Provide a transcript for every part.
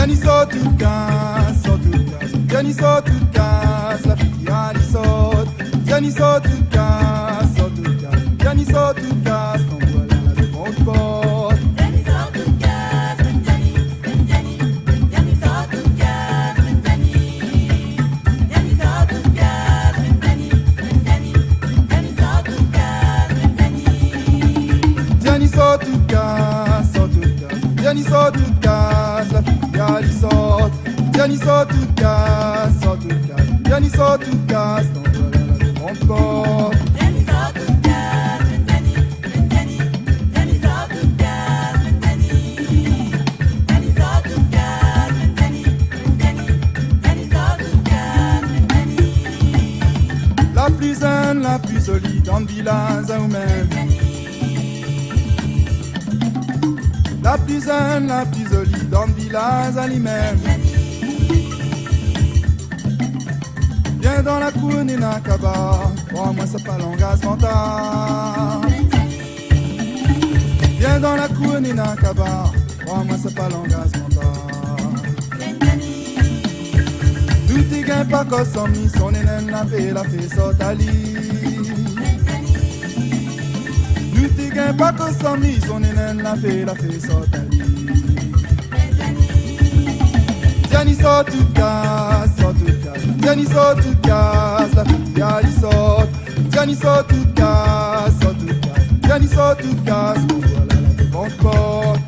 Viens saute tout casse, saute tout casse. Viens saute tout casse, la fille qui saute. Viens saute tout casse, saute tout casse. Viens saute tout casse, quand voilà la devant porte. Saute tout casse, saute tout casse. Viens saute tout casse, la fille qui saute. Viens saute tout casse, saute tout casse. Viens saute tout casse, quand voilà la devant porte. La plus zen, la plus solide en village ou même. La plus zen, la plus jolie dans le village à lui-même. Viens dans la cour ni n'a kaba, crois-moi c'est pas l'engagement tard. Viens dans la cour ni n'a kaba, crois-moi c'est pas l'engagement tard. Nous t'y gagne pas qu'au sommet, son énène la fait sautali. Nous t'y gagne pas qu'au sommet, son énène la fait sautali. Viens saute tout casse, saute tout casse. Viens saute tout casse, la fille qui saute. Viens saute tout casse, saute tout casse. Viens saute tout casse, on voit là la devant porte.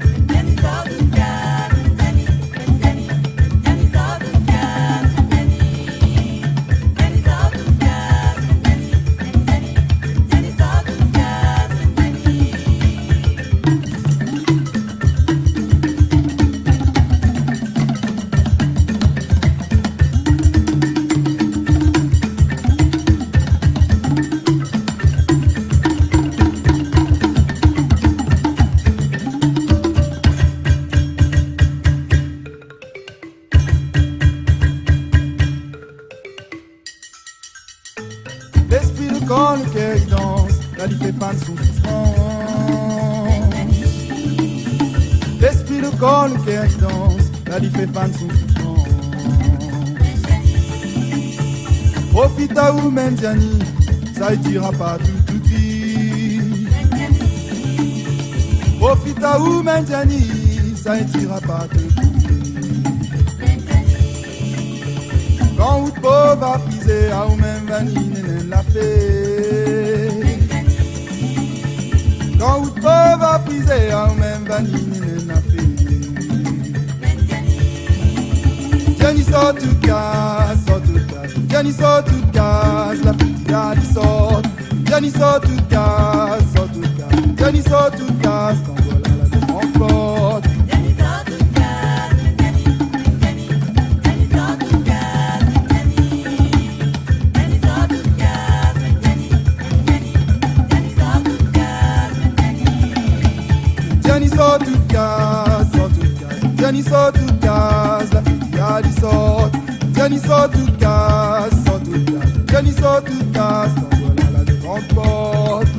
L'esprit de corps, le cœur il danse, la vie fait pas de son souffrance. L'esprit de corps, le cœur il danse, la vie fait pas de son souffrance. Profite à vous, Mendiani, ça ira pas tout vite. Profite à vous, Mendiani, ça ira pas tout vite. Quand vous pauvres à friser, à vous même vanine la fait. Quand vous pauvres à friser, à vous même vanine la fait. Viens saute tout casse, saute tout casse. Viens saute tout casse, la fille qui saute. Viens saute tout casse, saute tout casse. Viens saute tout casse, quand voilà la devant porte. Viens saute tout casse, saute tout casse. Viens saute tout casse, la fille qui saute. Viens saute tout casse, saute tout casse. Viens saute tout casse, quand voilà la devant porte.